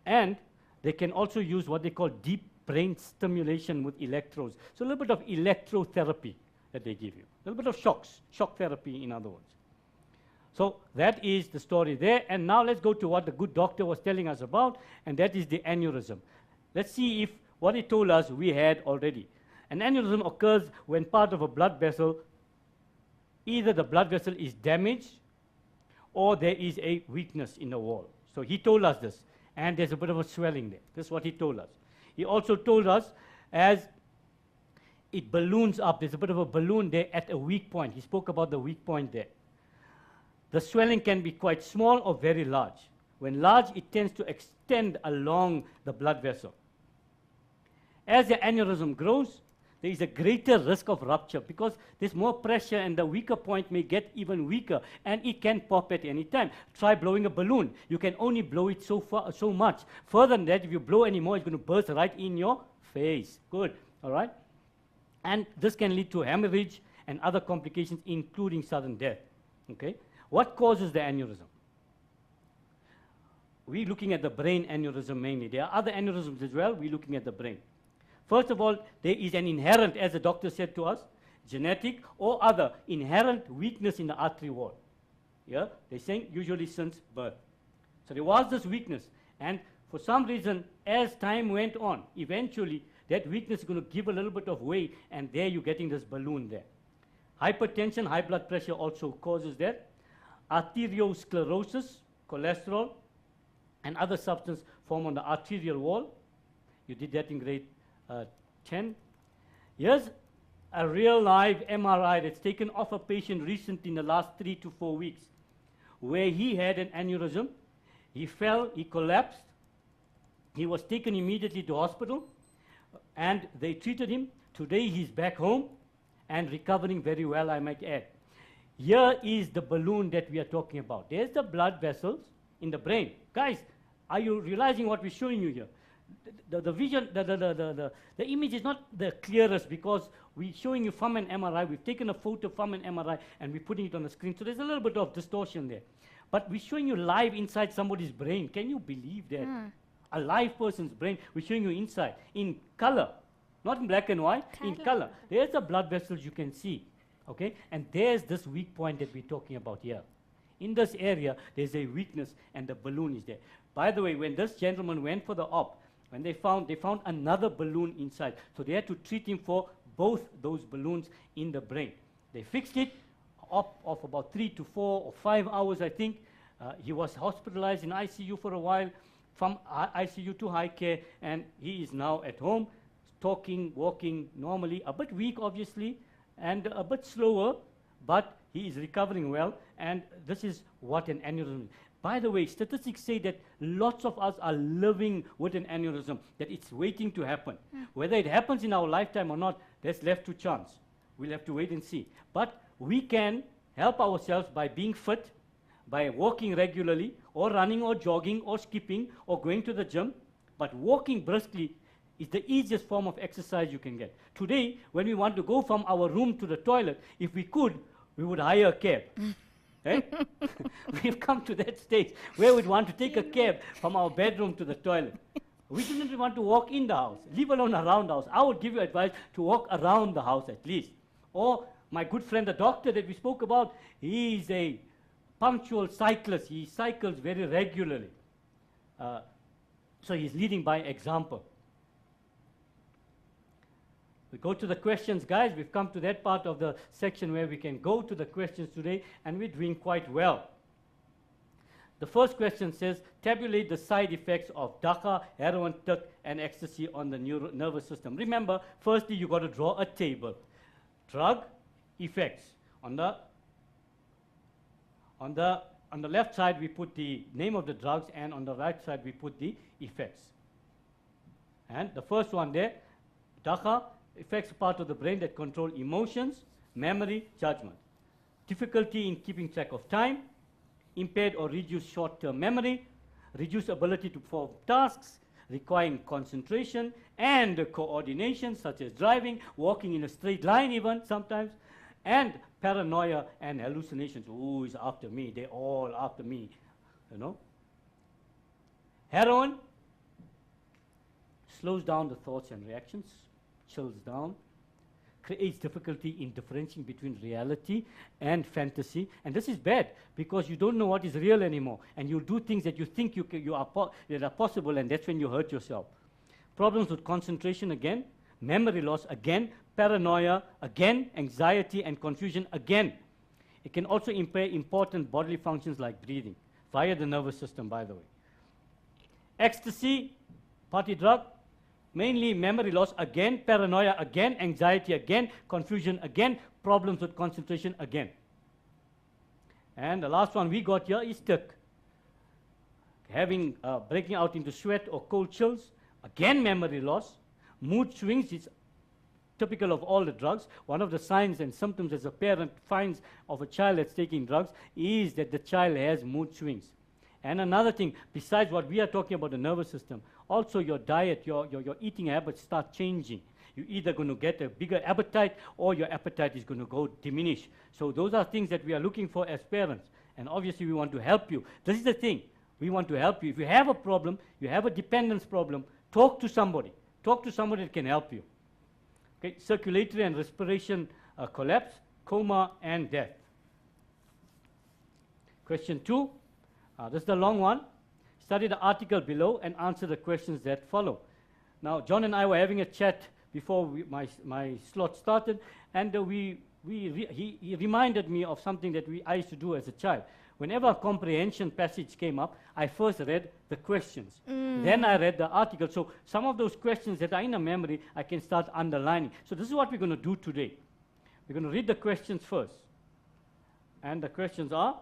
And they can also use what they call deep brain stimulation with electrodes. So a little bit of electrotherapy that they give you. A little bit of shock therapy in other words. So that is the story there. And now let's go to what the good doctor was telling us about, and that is the aneurysm. Let's see if what he told us we had already. An aneurysm occurs when part of a blood vessel, either the blood vessel is damaged or there is a weakness in the wall. So he told us this, and there's a bit of a swelling there. This is what he told us. He also told us as it balloons up, there's a bit of a balloon there at a weak point. He spoke about the weak point there. The swelling can be quite small or very large. When large, it tends to extend along the blood vessel. As the aneurysm grows, there is a greater risk of rupture because there's more pressure and the weaker point may get even weaker and it can pop at any time. Try blowing a balloon. You can only blow it so much. Further than that, if you blow any more, it's going to burst right in your face. Good. All right? And this can lead to hemorrhage and other complications, including sudden death. Okay? What causes the aneurysm? We're looking at the brain aneurysm mainly. There are other aneurysms as well. We're looking at the brain. First of all, there is an inherent, as the doctor said to us, genetic or other inherent weakness in the artery wall. Yeah? They're saying usually since birth. So there was this weakness. And for some reason, as time went on, eventually that weakness is going to give a little bit of way, and there you're getting this balloon there. Hypertension, high blood pressure also causes that. Arteriosclerosis, cholesterol, and other substances form on the arterial wall. You did that in grade 10. Here's a real live MRI that's taken off a patient recently in the last 3 to 4 weeks, where he had an aneurysm. He fell, he collapsed. He was taken immediately to hospital, and they treated him. Today he's back home and recovering very well, I might add. Here is the balloon that we are talking about. There's the blood vessels in the brain. Guys, are you realizing what we're showing you here? The vision, the image is not the clearest because we're showing you from an MRI. We've taken a photo from an MRI and we're putting it on the screen. So there's a little bit of distortion there. But we're showing you live inside somebody's brain. Can you believe that? A live person's brain, we're showing you inside, in color. Not in black and white, in color. There's the blood vessels you can see. Okay? And there's this weak point that we're talking about here. In this area, there's a weakness and the balloon is there. By the way, when this gentleman went for the op, when they found another balloon inside. So they had to treat him for both those balloons in the brain. They fixed it, op of about 3 to 4 or 5 hours, I think. He was hospitalized in ICU for a while, from ICU to high care, and he is now at home, talking, walking normally, a bit weak, obviously, and a bit slower, but he is recovering well, and this is what an aneurysm is. By the way, statistics say that lots of us are living with an aneurysm, that it's waiting to happen. Whether it happens in our lifetime or not, that's left to chance. We'll have to wait and see. But we can help ourselves by being fit, by walking regularly, or running, or jogging, or skipping, or going to the gym. But walking briskly is the easiest form of exercise you can get. Today, when we want to go from our room to the toilet, if we could, we would hire a cab. Right? We've come to that stage where we'd want to take a cab from our bedroom to the toilet. We didn't want to walk in the house, leave alone around the house. I would give you advice to walk around the house at least. Or my good friend, the doctor that we spoke about, he's a punctual cyclist. He cycles very regularly. So he's leading by example. We go to the questions, guys. We've come to that part of the section where we can go to the questions today, and we're doing quite well. The first question says, tabulate the side effects of dacha, heroin, tuk, and ecstasy on the nervous system. Remember, firstly, you've got to draw a table. Drug effects. On the left side, we put the name of the drugs, and on the right side, we put the effects. And the first one there, dacha, affects part of the brain that control emotions, memory, judgment. Difficulty in keeping track of time, impaired or reduced short-term memory, reduced ability to perform tasks, requiring concentration and coordination, such as driving, walking in a straight line even sometimes, and paranoia and hallucinations. Oh, he's after me, they're all after me, you know. Heroin slows down the thoughts and reactions, chills down, creates difficulty in differentiating between reality and fantasy. And this is bad because you don't know what is real anymore. And you do things that you think that are possible, and that's when you hurt yourself. Problems with concentration again, memory loss again, paranoia again, anxiety and confusion again. It can also impair important bodily functions like breathing, via the nervous system, by the way. Ecstasy, party drug, mainly memory loss again, paranoia again, anxiety again, confusion again, problems with concentration again. And the last one we got here is tuk. Breaking out into sweat or cold chills, again memory loss, mood swings is typical of all the drugs. One of the signs and symptoms as a parent finds of a child that's taking drugs is that the child has mood swings. And another thing, besides what we are talking about the nervous system, also your diet, your eating habits start changing. you're either going to get a bigger appetite or your appetite is going to go diminish. So those are things that we are looking for as parents. And obviously we want to help you. This is the thing. We want to help you. If you have a problem, you have a dependence problem, talk to somebody. Talk to somebody that can help you. Okay, circulatory and respiration collapse, coma, and death. Question 2. This is the long one. Study the article below and answer the questions that follow. Now, John and I were having a chat before my slot started, and he reminded me of something that I used to do as a child. Whenever a comprehension passage came up, I first read the questions. Then I read the article. So some of those questions that are in a memory, I can start underlining. So this is what we're going to do today. We're going to read the questions first. And the questions are,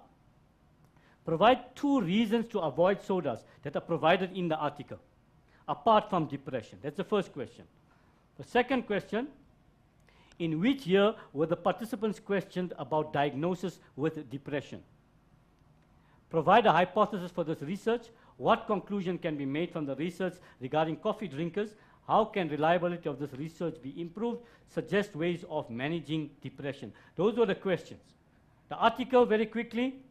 provide 2 reasons to avoid sodas that are provided in the article, apart from depression. That's the first question. The second question, in which year were the participants questioned about diagnosis with depression? Provide a hypothesis for this research. What conclusion can be made from the research regarding coffee drinkers? How can reliability of this research be improved? Suggest ways of managing depression. Those were the questions. The article, very quickly,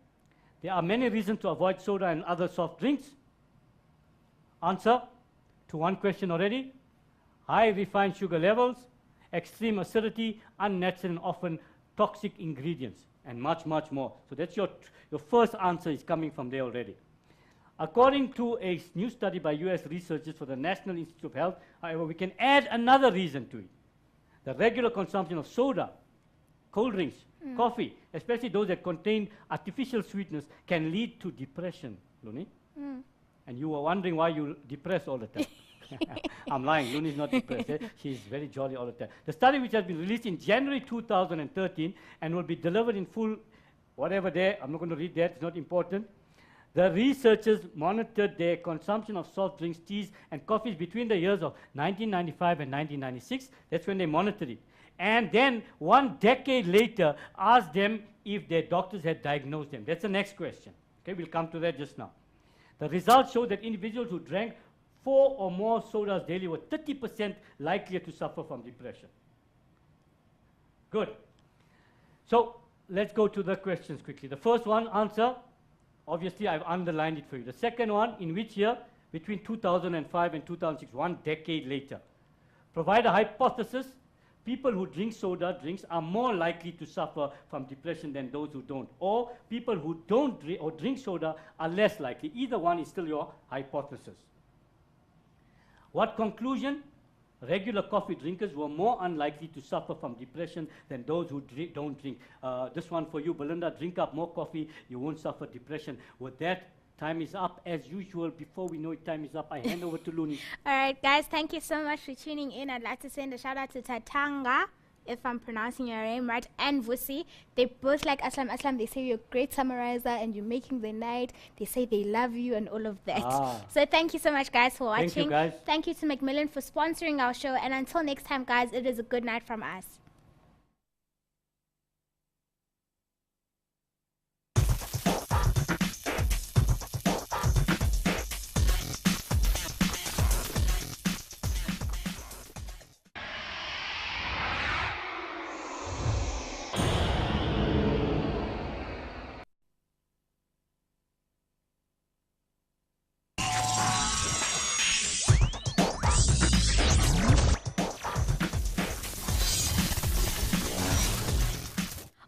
there are many reasons to avoid soda and other soft drinks. Answer to one question already. High refined sugar levels, extreme acidity, unnatural and often toxic ingredients, and much, much more. So that's your first answer is coming from there already. According to a new study by US researchers for the National Institute of Health, however, we can add another reason to it. The regular consumption of soda, cold drinks, coffee, especially those that contain artificial sweetness, can lead to depression, Luni. And you were wondering why you're depressed all the time. I'm lying. Luni is not depressed. She's very jolly all the time. The study, which has been released in January 2013 and will be delivered in full, whatever there, I'm not going to read that, it's not important. The researchers monitored their consumption of soft drinks, teas, and coffees between the years of 1995 and 1996. That's when they monitored it. And then 1 decade later, asked them if their doctors had diagnosed them. That's the next question. Okay, we'll come to that just now. The results showed that individuals who drank 4 or more sodas daily were 30% likelier to suffer from depression. Good. So let's go to the questions quickly. The first one, answer. Obviously, I've underlined it for you. The second one, in which year? Between 2005 and 2006, 1 decade later. Provide a hypothesis. People who drink soda drinks are more likely to suffer from depression than those who don't. Or people who don't drink soda are less likely. Either one is still your hypothesis. What conclusion? Regular coffee drinkers were more unlikely to suffer from depression than those who don't drink. This one for you, Belinda, drink up more coffee, you won't suffer depression. With that, time is up. As usual, before we know it, time is up. I hand over to Luni. All right, guys, thank you so much for tuning in. I'd like to send a shout out to Tatanga, if I'm pronouncing your name right, and Vusi. They both like Aslam. Aslam, they say you're a great summarizer and you're making the night. They say they love you and all of that. So thank you so much, guys, for watching. Thank you, guys. Thank you to Macmillan for sponsoring our show. And until next time, guys, it is a good night from us.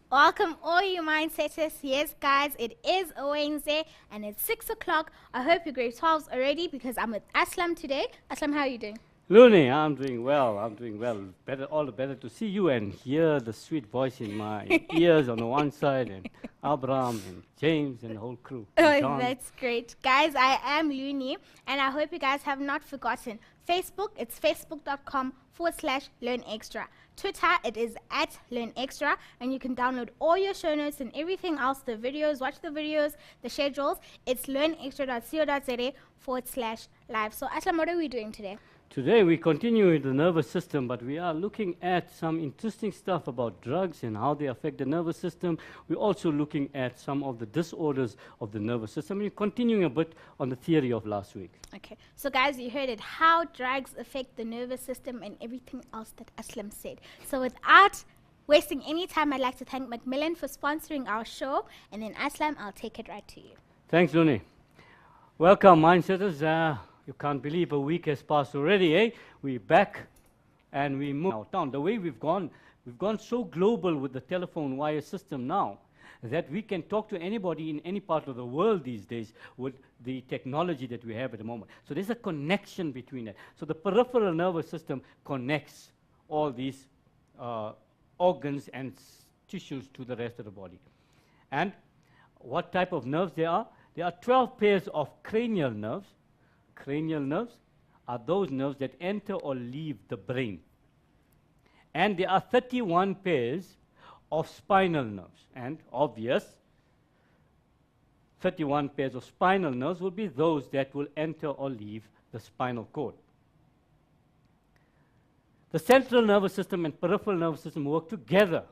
Welcome all you mindsetters. Yes, guys, it is a Wednesday and it's 6 o'clock. I hope you're grade 12s already because I'm with Aslam today. Aslam, how are you doing? Luni, I'm doing well. I'm doing well. Better, all the better to see you and hear the sweet voice in my ears on the one side, and Abraham and James and the whole crew. Oh, that's great. Guys, I am Luni, and I hope you guys have not forgotten. Facebook, it's facebook.com/learnextra. Twitter, it is @learnextra, and you can download all your show notes and everything else, the videos, watch the videos, the schedules. It's learnextra.co.za/live. So, Aslam, what are we doing today? Today we continue with the nervous system, but we are looking at some interesting stuff about drugs and how they affect the nervous system. We're also looking at some of the disorders of the nervous system. We're continuing a bit on the theory of last week. Okay, so guys, you heard it, how drugs affect the nervous system and everything else that Aslam said. So without wasting any time, I'd like to thank Macmillan for sponsoring our show, and then Aslam, I'll take it right to you. Thanks, Luni. Welcome, mindsetters. You can't believe a week has passed already, eh? We're back and we move out town. The way we've gone so global with the telephone wire system now that we can talk to anybody in any part of the world these days with the technology that we have at the moment. So there's a connection between that. So the peripheral nervous system connects all these organs and tissues to the rest of the body. And what type of nerves there are? There are 12 pairs of cranial nerves. Cranial nerves are those nerves that enter or leave the brain. And there are 31 pairs of spinal nerves. And obvious, 31 pairs of spinal nerves will be those that will enter or leave the spinal cord. The central nervous system and peripheral nervous system work together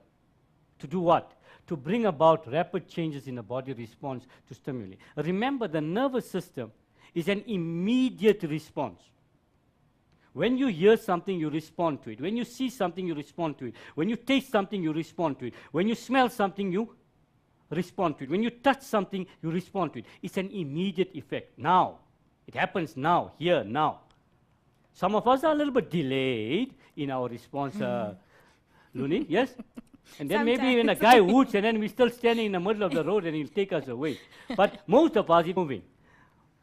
to do what? To bring about rapid changes in the body response to stimuli. Remember, the nervous system is an immediate response. When you hear something, you respond to it. When you see something, you respond to it. When you taste something, you respond to it. When you smell something, you respond to it. When you touch something, you respond to it. It's an immediate effect. Now. It happens now, here, now. Some of us are a little bit delayed in our response, Luni, yes? And then Sometimes. maybe when a guy woots and then we're still standing in the middle of the road and he'll take us away. But most of us are moving.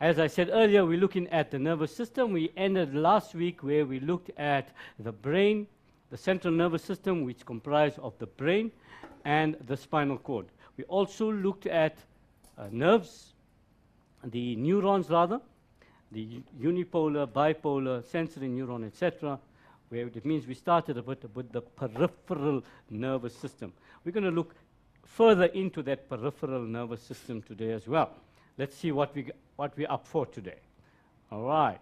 As I said earlier, we're looking at the nervous system. We ended last week where we looked at the brain, the central nervous system, which comprised of the brain and the spinal cord. We also looked at nerves, the neurons rather, the unipolar, bipolar, sensory neuron, etc., where it means we started a bit with the peripheral nervous system. We're going to look further into that peripheral nervous system today as well. Let's see what we're up for today. All right.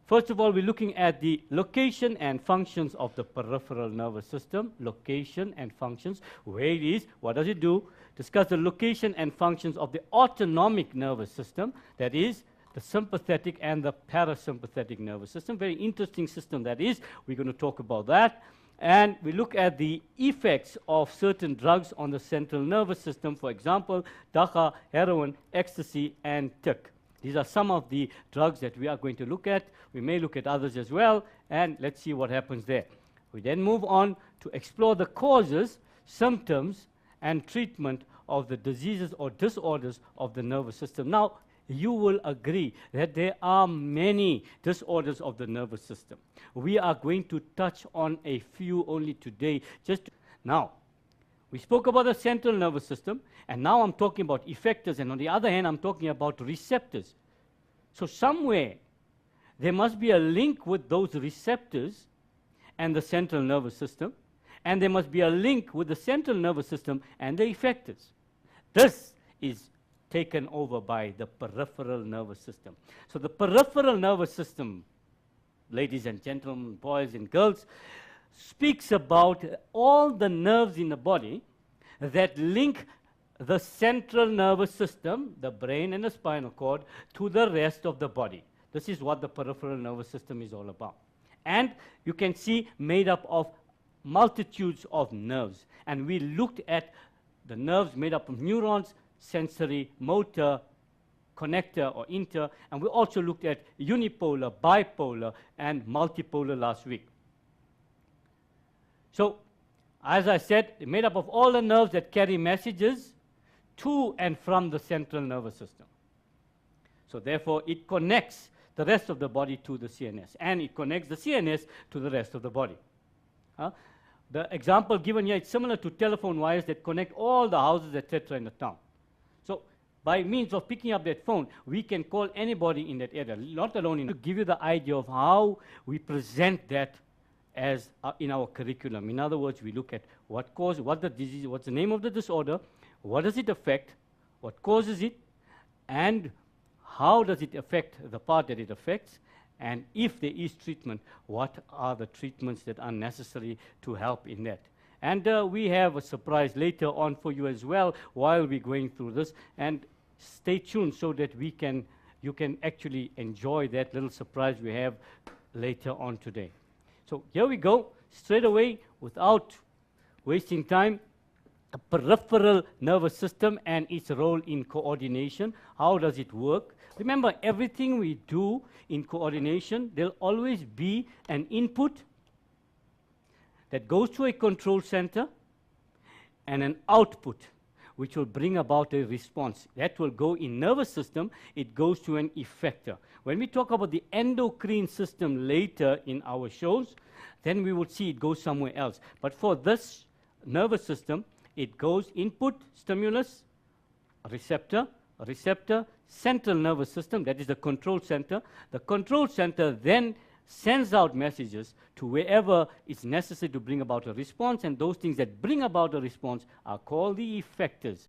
First of all, we're looking at the location and functions of the peripheral nervous system. Location and functions. Where it is, what does it do? Discuss the location and functions of the autonomic nervous system. That is, the sympathetic and the parasympathetic nervous system. Very interesting system that is. We're going to talk about that. And we look at the effects of certain drugs on the central nervous system. For example, dagga, heroin, ecstasy, and tic. These are some of the drugs that we are going to look at. We may look at others as well, and let's see what happens there. We then move on to explore the causes, symptoms, and treatment of the diseases or disorders of the nervous system. Now, you will agree that there are many disorders of the nervous system. We are going to touch on a few only today. Now, we spoke about the central nervous system, and now I'm talking about effectors, and on the other hand, I'm talking about receptors. So somewhere, there must be a link with those receptors and the central nervous system, and there must be a link with the central nervous system and the effectors. This is taken over by the peripheral nervous system. So the peripheral nervous system, ladies and gentlemen, boys and girls, speaks about all the nerves in the body that link the central nervous system, the brain and the spinal cord, to the rest of the body. This is what the peripheral nervous system is all about. And you can see made up of multitudes of nerves. And we looked at the nerves made up of neurons, sensory, motor, connector or inter, and we also looked at unipolar, bipolar, and multipolar last week. So, as I said, it's made up of all the nerves that carry messages to and from the central nervous system. So therefore, it connects the rest of the body to the CNS, and it connects the CNS to the rest of the body. The example given here is similar to telephone wires that connect all the houses, etc. in the town. So by means of picking up that phone, we can call anybody in that area, not alone to give you the idea of how we present that as in our curriculum. In other words, we look at what causes, what the disease, what's the name of the disorder, what does it affect, what causes it, and how does it affect the part that it affects, And if there is treatment, what are the treatments that are necessary to help in that? And we have a surprise later on for you as well while we're going through this. And stay tuned so that you can actually enjoy that little surprise we have later on today. So here we go, straight away, without wasting time. The peripheral nervous system and its role in coordination. How does it work? Remember, everything we do in coordination, there'll always be an input that goes to a control center and an output which will bring about a response. That will go in nervous system, it goes to an effector. When we talk about the endocrine system later in our shows, then we will see it goes somewhere else. But for this nervous system, it goes input, stimulus, receptor, central nervous system, that is the control center. The control center then sends out messages to wherever it's necessary to bring about a response, and those things that bring about a response are called the effectors.